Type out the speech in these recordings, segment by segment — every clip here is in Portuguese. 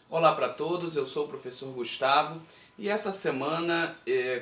Olá para todos, eu sou o professor Gustavo e essa semana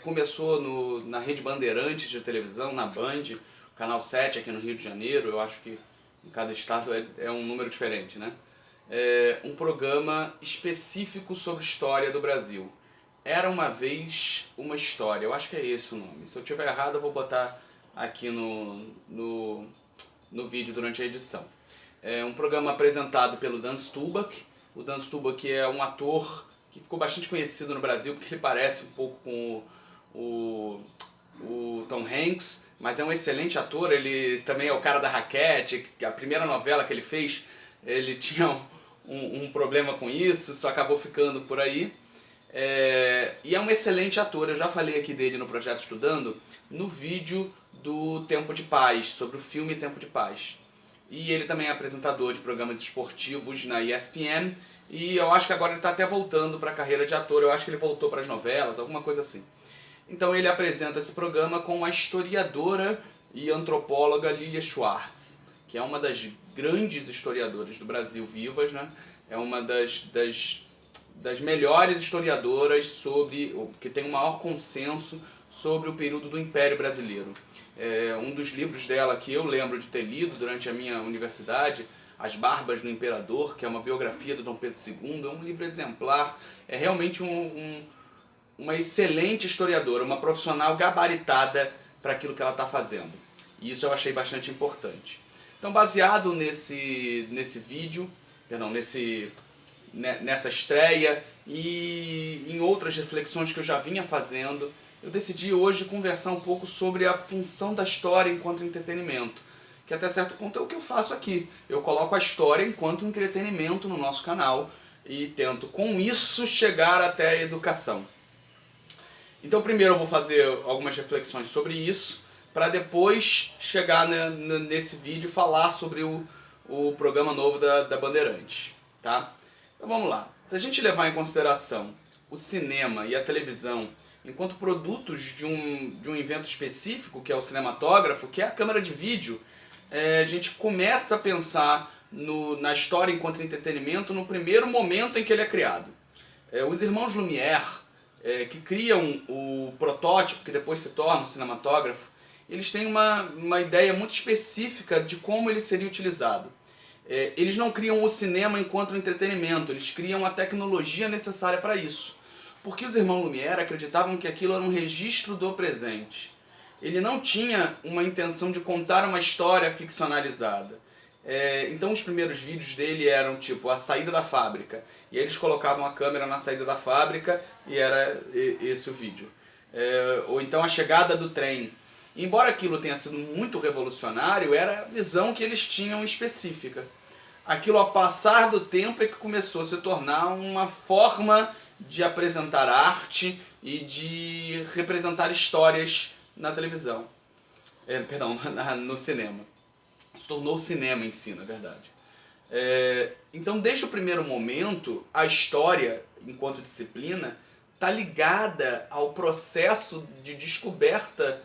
começou na Rede Bandeirantes de televisão, na Band, canal 7 aqui no Rio de Janeiro, eu acho que em cada estado é um número diferente, né? Um programa específico sobre história do Brasil. Era uma vez uma história, eu acho que é esse o nome. Se eu tiver errado eu vou botar aqui no vídeo durante a edição. É um programa apresentado pelo Dan Stulbach. O Dan Stulbach é um ator que ficou bastante conhecido no Brasil porque ele parece um pouco com o Tom Hanks, mas é um excelente ator. Ele também é o cara da Raquete, a primeira novela que ele fez, ele tinha um problema com isso, só acabou ficando por aí. E é um excelente ator, eu já falei aqui dele no Projeto Estudando, no vídeo do Tempo de Paz, sobre o filme Tempo de Paz. E ele também é apresentador de programas esportivos na ESPN, e eu acho que agora ele está até voltando para a carreira de ator, eu acho que ele voltou para as novelas, alguma coisa assim. Então ele apresenta esse programa com a historiadora e antropóloga Lilia Schwartz, que é uma das grandes historiadoras do Brasil vivas, né? É uma das melhores historiadoras que tem o maior consenso sobre o período do Império Brasileiro. Um dos livros dela que eu lembro de ter lido durante a minha universidade, As Barbas do Imperador, que é uma biografia do Dom Pedro II, é um livro exemplar, é realmente uma excelente historiadora, uma profissional gabaritada para aquilo que ela está fazendo. E isso eu achei bastante importante. Então, baseado nesse vídeo, nessa estreia e em outras reflexões que eu já vinha fazendo, eu decidi hoje conversar um pouco sobre a função da história enquanto entretenimento, que até certo ponto é o que eu faço aqui. Eu coloco a história enquanto entretenimento no nosso canal e tento, com isso, chegar até a educação. Então, primeiro eu vou fazer algumas reflexões sobre isso, para depois chegar nesse vídeo e falar sobre o programa novo da Bandeirantes, tá? Então vamos lá. Se a gente levar em consideração o cinema e a televisão enquanto produtos de um evento específico, que é o cinematógrafo, que é a câmera de vídeo, a gente começa a pensar na história enquanto entretenimento no primeiro momento em que ele é criado. Os irmãos Lumière, que criam o protótipo, que depois se torna o cinematógrafo, eles têm uma ideia muito específica de como ele seria utilizado. Eles não criam o cinema enquanto entretenimento, eles criam a tecnologia necessária para isso. Porque os irmãos Lumière acreditavam que aquilo era um registro do presente. Ele não tinha uma intenção de contar uma história ficcionalizada. Então os primeiros vídeos dele eram tipo a saída da fábrica. E eles colocavam a câmera na saída da fábrica e era esse o vídeo. Ou então a chegada do trem. Embora aquilo tenha sido muito revolucionário, era a visão que eles tinham específica. Aquilo, ao passar do tempo, é que começou a se tornar uma forma de apresentar arte e de representar histórias na televisão. No cinema. Se tornou cinema em si, na verdade. Então, desde o primeiro momento, a história, enquanto disciplina, está ligada ao processo de descoberta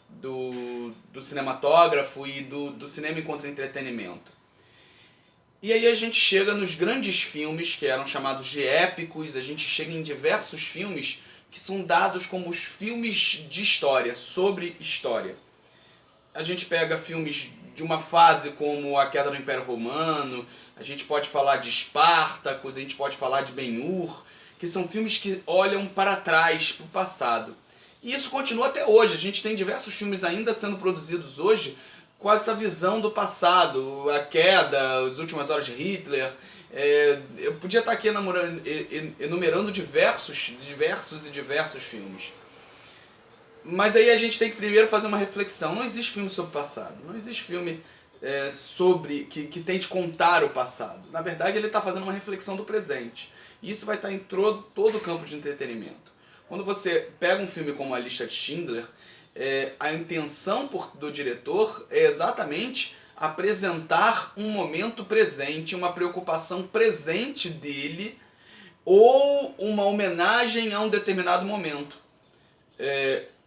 do cinematógrafo e do cinema enquanto entretenimento. E aí a gente chega nos grandes filmes, que eram chamados de épicos, a gente chega em diversos filmes que são dados como os filmes de história, sobre história. A gente pega filmes de uma fase como A Queda do Império Romano, a gente pode falar de Espartacus, a gente pode falar de Ben-Hur, que são filmes que olham para trás, para o passado. E isso continua até hoje, a gente tem diversos filmes ainda sendo produzidos hoje com essa visão do passado, a queda, as últimas horas de Hitler. Eu podia estar aqui enumerando diversos filmes. Mas aí a gente tem que primeiro fazer uma reflexão. Não existe filme sobre o passado, não existe filme que tente contar o passado. Na verdade, ele está fazendo uma reflexão do presente. E isso vai estar em todo o campo de entretenimento. Quando você pega um filme como A Lista de Schindler, a intenção do diretor é exatamente apresentar um momento presente, uma preocupação presente dele ou uma homenagem a um determinado momento.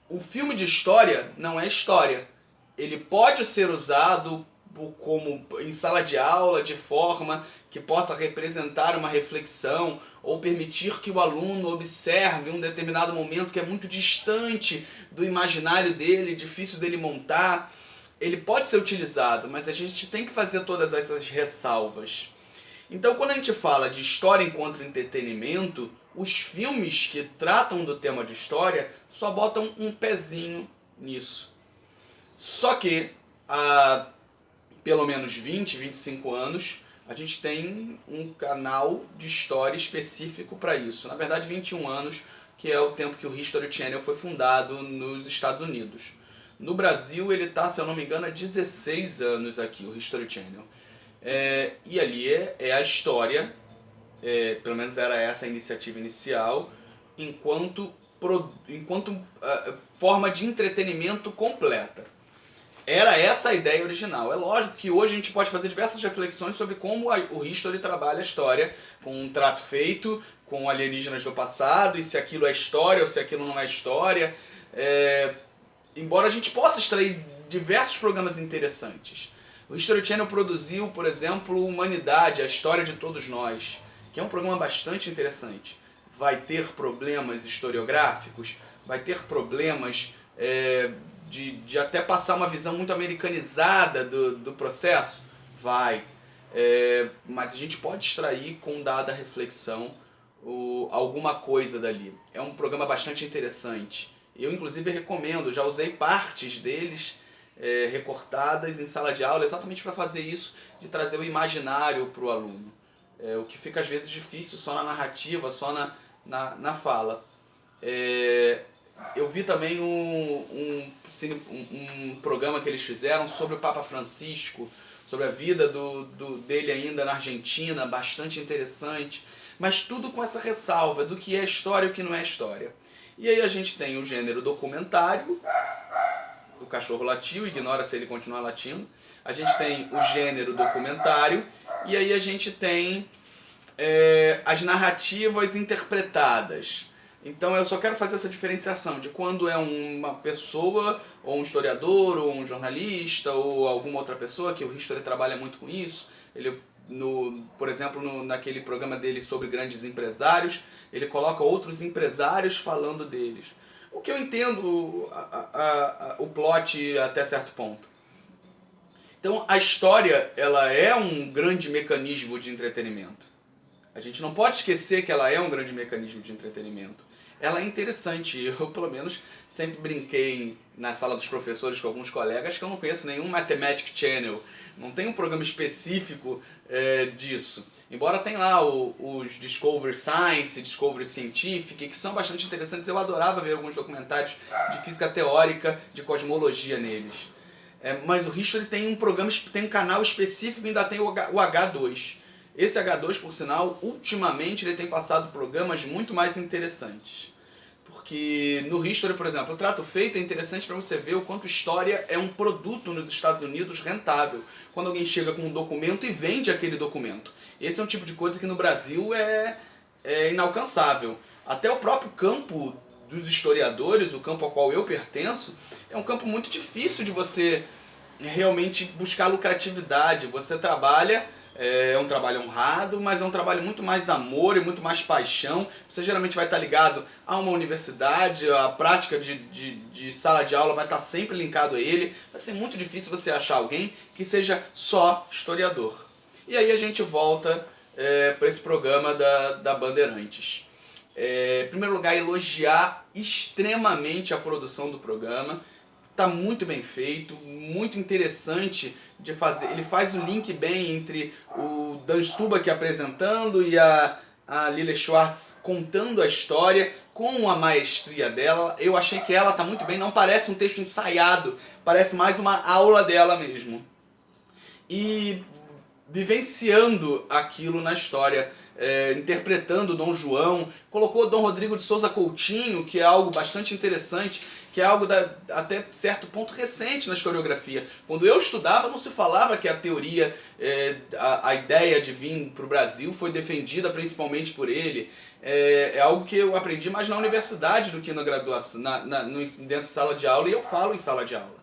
O filme de história não é história. Ele pode ser usado como em sala de aula, de forma que possa representar uma reflexão ou permitir que o aluno observe um determinado momento que é muito distante do imaginário dele, difícil dele montar. Ele pode ser utilizado, mas a gente tem que fazer todas essas ressalvas. Então, quando a gente fala de história enquanto entretenimento, os filmes que tratam do tema de história só botam um pezinho nisso. Só que há pelo menos 20, 25 anos, a gente tem um canal de história específico para isso. Na verdade, 21 anos, que é o tempo que o History Channel foi fundado nos Estados Unidos. No Brasil, ele está, se eu não me engano, há 16 anos aqui, o History Channel. E ali é a história, pelo menos era essa a iniciativa inicial, enquanto forma de entretenimento completa. Era essa a ideia original. É lógico que hoje a gente pode fazer diversas reflexões sobre como o History trabalha a história, com um trato feito, com alienígenas do passado, e se aquilo é história ou se aquilo não é história. Embora a gente possa extrair diversos programas interessantes. O History Channel produziu, por exemplo, Humanidade, a História de Todos Nós, que é um programa bastante interessante. Vai ter problemas historiográficos, vai ter problemas de até passar uma visão muito americanizada do processo? Vai. Mas a gente pode extrair, com dada reflexão, alguma coisa dali. É um programa bastante interessante. Eu, inclusive, recomendo, já usei partes deles recortadas em sala de aula, exatamente para fazer isso, de trazer o imaginário para o aluno. O que fica, às vezes, difícil só na narrativa, só na fala. Eu vi também um programa que eles fizeram sobre o Papa Francisco, sobre a vida dele ainda na Argentina, bastante interessante, mas tudo com essa ressalva do que é história e o que não é história. E aí a gente tem o gênero documentário, o cachorro latiu, ignora se ele continuar latindo. A gente tem o gênero documentário, e aí a gente tem as narrativas interpretadas. Então eu só quero fazer essa diferenciação de quando é uma pessoa, ou um historiador, ou um jornalista, ou alguma outra pessoa, que o History trabalha muito com isso. Ele, por exemplo, naquele programa dele sobre grandes empresários, ele coloca outros empresários falando deles. O que eu entendo o plot até certo ponto. Então a história, ela é um grande mecanismo de entretenimento. A gente não pode esquecer que ela é um grande mecanismo de entretenimento. Ela é interessante. Eu, pelo menos, sempre brinquei na sala dos professores com alguns colegas que eu não conheço nenhum Mathematic Channel. Não tem um programa específico disso. Embora tenha lá os Discovery Science, Discovery Scientific, que são bastante interessantes. Eu adorava ver alguns documentários de física teórica, de cosmologia neles. Mas o History tem um programa, tem um canal específico e ainda tem o H2. Esse H2, por sinal, ultimamente ele tem passado programas muito mais interessantes. Porque no History, por exemplo, o Trato Feito é interessante para você ver o quanto história é um produto nos Estados Unidos rentável. Quando alguém chega com um documento e vende aquele documento. Esse é um tipo de coisa que no Brasil é inalcançável. Até o próprio campo dos historiadores, o campo ao qual eu pertenço, é um campo muito difícil de você realmente buscar lucratividade. Você trabalha... É um trabalho honrado, mas é um trabalho muito mais amor e muito mais paixão. Você geralmente vai estar ligado a uma universidade, a prática de sala de aula vai estar sempre linkado a ele. Vai ser muito difícil você achar alguém que seja só historiador. E aí a gente volta para esse programa da Bandeirantes. Em primeiro lugar, elogiar extremamente a produção do programa. Está muito bem feito, muito interessante de fazer. Ele faz o link bem entre o Dan Stubach apresentando e a Lily Schwartz contando a história com a maestria dela. Eu achei que ela está muito bem, não parece um texto ensaiado, parece mais uma aula dela mesmo. E vivenciando aquilo na história, interpretando Dom João, colocou Dom Rodrigo de Souza Coutinho, que é algo bastante interessante, que é algo até certo ponto recente na historiografia. Quando eu estudava, não se falava que a teoria, a ideia de vir para o Brasil foi defendida principalmente por ele. É algo que eu aprendi mais na universidade do que na graduação, dentro de sala de aula, e eu falo em sala de aula.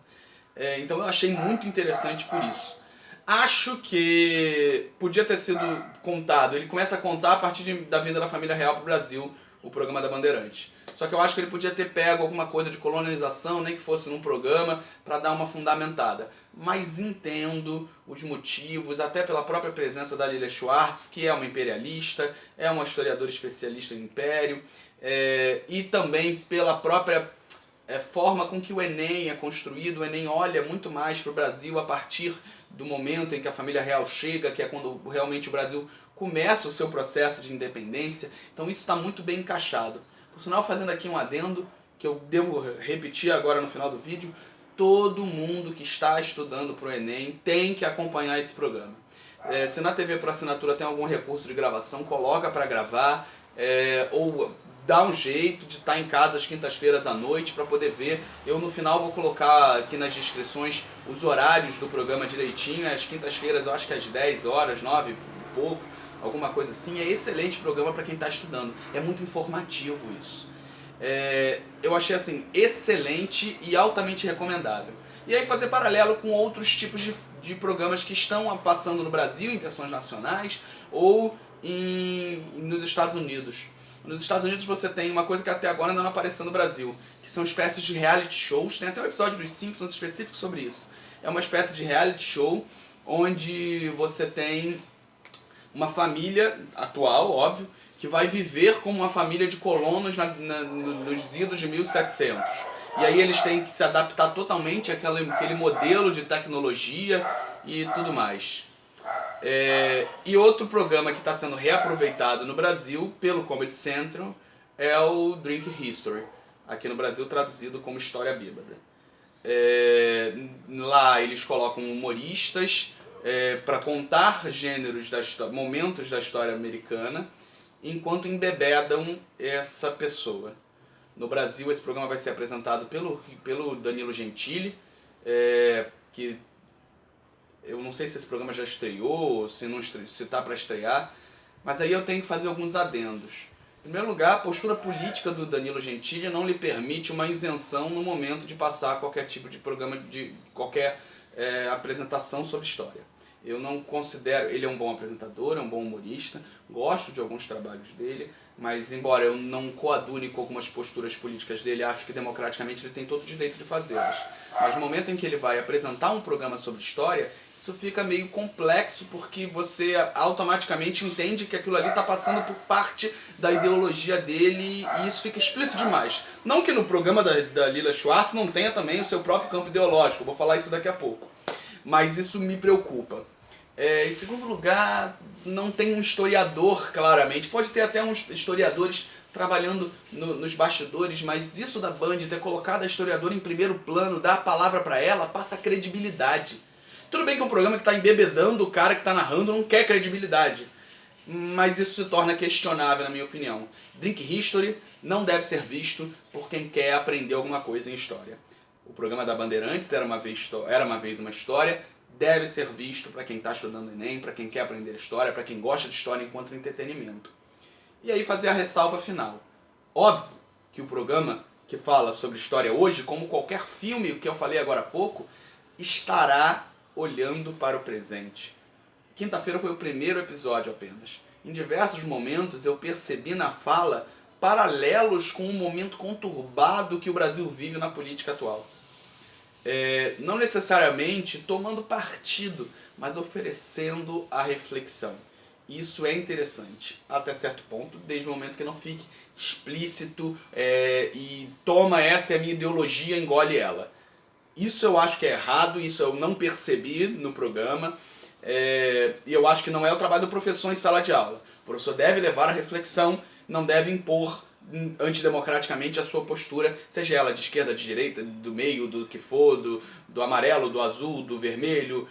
Então eu achei muito interessante por isso. Acho que podia ter sido contado. Ele começa a contar a partir da vinda da família real para o Brasil, o programa da Bandeirantes. Só que eu acho que ele podia ter pego alguma coisa de colonização, nem que fosse num programa, para dar uma fundamentada. Mas entendo os motivos, até pela própria presença da Lilia Schwartz, que é uma imperialista, é uma historiadora especialista em império, e também pela própria forma com que o Enem é construído. O Enem olha muito mais para o Brasil a partir do momento em que a família real chega, que é quando realmente o Brasil começa o seu processo de independência. Então isso está muito bem encaixado. Por sinal, fazendo aqui um adendo, que eu devo repetir agora no final do vídeo, todo mundo que está estudando para o Enem tem que acompanhar esse programa. Se na TV por assinatura tem algum recurso de gravação, coloca para gravar, ou dá um jeito de estar em casa às quintas-feiras à noite para poder ver. Eu no final vou colocar aqui nas descrições os horários do programa direitinho. Às quintas-feiras, eu acho que às 10 horas, 9 e pouco, alguma coisa assim. É excelente programa para quem está estudando. É muito informativo isso. Eu achei assim excelente e altamente recomendável. E aí fazer paralelo com outros tipos de programas que estão passando no Brasil em versões nacionais ou nos Estados Unidos. Nos Estados Unidos você tem uma coisa que até agora ainda não apareceu no Brasil, que são espécies de reality shows. Tem até um episódio dos Simpsons específico sobre isso. É uma espécie de reality show onde você tem uma família atual, óbvio, que vai viver como uma família de colonos nos idos de 1700. E aí eles têm que se adaptar totalmente àquele modelo de tecnologia e tudo mais. E outro programa que está sendo reaproveitado no Brasil pelo Comedy Central é o Drink History, aqui no Brasil traduzido como História Bêbada. Lá eles colocam humoristas para contar momentos da história americana, enquanto embebedam essa pessoa. No Brasil esse programa vai ser apresentado pelo Danilo Gentili, que eu não sei se esse programa já estreou, se está para estrear, mas aí eu tenho que fazer alguns adendos. Em primeiro lugar, a postura política do Danilo Gentili não lhe permite uma isenção no momento de passar qualquer tipo de programa, de qualquer apresentação sobre história. Eu não considero... Ele é um bom apresentador, é um bom humorista, gosto de alguns trabalhos dele, mas embora eu não coadune com algumas posturas políticas dele, acho que democraticamente ele tem todo o direito de fazê-las. Mas no momento em que ele vai apresentar um programa sobre história, isso fica meio complexo, porque você automaticamente entende que aquilo ali está passando por parte da ideologia dele, e isso fica explícito demais. Não que no programa da Lilia Schwartz não tenha também o seu próprio campo ideológico, eu vou falar isso daqui a pouco. Mas isso me preocupa. Em segundo lugar, não tem um historiador, claramente. Pode ter até uns historiadores trabalhando nos bastidores, mas isso da Band ter colocado a historiadora em primeiro plano, dar a palavra para ela, passa credibilidade. Tudo bem que um programa que está embebedando o cara que está narrando não quer credibilidade, mas isso se torna questionável, na minha opinião. Drink History não deve ser visto por quem quer aprender alguma coisa em história. O programa da Bandeirantes era uma vez uma história, deve ser visto para quem está estudando Enem, para quem quer aprender história, para quem gosta de história enquanto entretenimento. E aí fazer a ressalva final. Óbvio que o programa que fala sobre história hoje, como qualquer filme que eu falei agora há pouco, estará olhando para o presente. Quinta-feira foi o primeiro episódio apenas. Em diversos momentos eu percebi na fala paralelos com o momento conturbado que o Brasil vive na política atual. Não necessariamente tomando partido, mas oferecendo a reflexão. Isso é interessante, até certo ponto, desde o momento que não fique explícito e toma essa é a minha ideologia, engole ela. Isso eu acho que é errado, isso eu não percebi no programa, e eu acho que não é o trabalho do professor em sala de aula. O professor deve levar a reflexão, não deve impor antidemocraticamente a sua postura, seja ela de esquerda, de direita, do meio, do que for, do amarelo, do azul, do vermelho,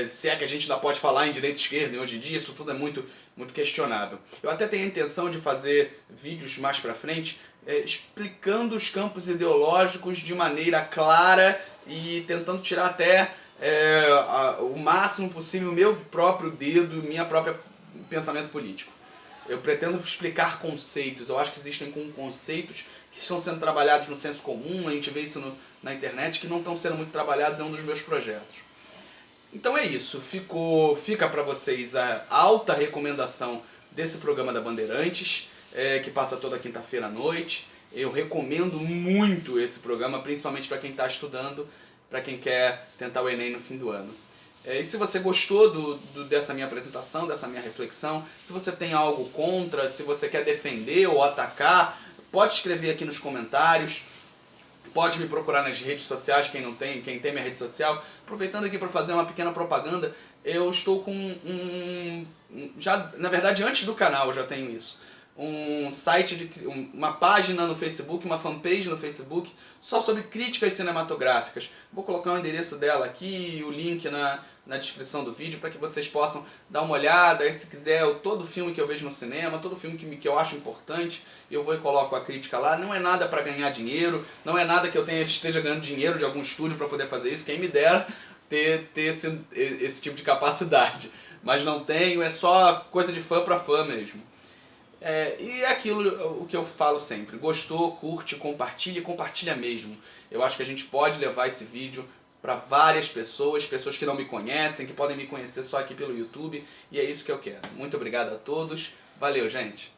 se é que a gente ainda pode falar em direita e esquerda, e hoje em dia isso tudo é muito, muito questionável. Eu até tenho a intenção de fazer vídeos mais pra frente explicando os campos ideológicos de maneira clara e tentando tirar até o máximo possível meu próprio dedo, minha própria pensamento político. Eu pretendo explicar conceitos. Eu acho que existem conceitos que estão sendo trabalhados no senso comum, a gente vê isso na internet, que não estão sendo muito trabalhados, é um dos meus projetos. Então é isso, fica para vocês a alta recomendação desse programa da Bandeirantes, que passa toda quinta-feira à noite. Eu recomendo muito esse programa, principalmente para quem está estudando, para quem quer tentar o Enem no fim do ano. E se você gostou dessa minha apresentação, dessa minha reflexão, se você tem algo contra, se você quer defender ou atacar, pode escrever aqui nos comentários. Pode me procurar nas redes sociais, quem tem minha rede social. Aproveitando aqui para fazer uma pequena propaganda, eu estou com já, na verdade, antes do canal eu já tenho isso. Um site, uma página no Facebook, uma fanpage no Facebook, só sobre críticas cinematográficas. Vou colocar o endereço dela aqui e o link na descrição do vídeo para que vocês possam dar uma olhada. E se quiser, todo filme que eu vejo no cinema, todo filme que eu acho importante, eu vou e coloco a crítica lá. Não é nada para ganhar dinheiro, não é nada que eu esteja ganhando dinheiro de algum estúdio para poder fazer isso. Quem me dera ter esse tipo de capacidade. Mas não tenho, é só coisa de fã para fã mesmo. E é aquilo o que eu falo sempre, gostou, curte, compartilha mesmo. Eu acho que a gente pode levar esse vídeo para várias pessoas que não me conhecem, que podem me conhecer só aqui pelo YouTube, e é isso que eu quero. Muito obrigado a todos, valeu gente!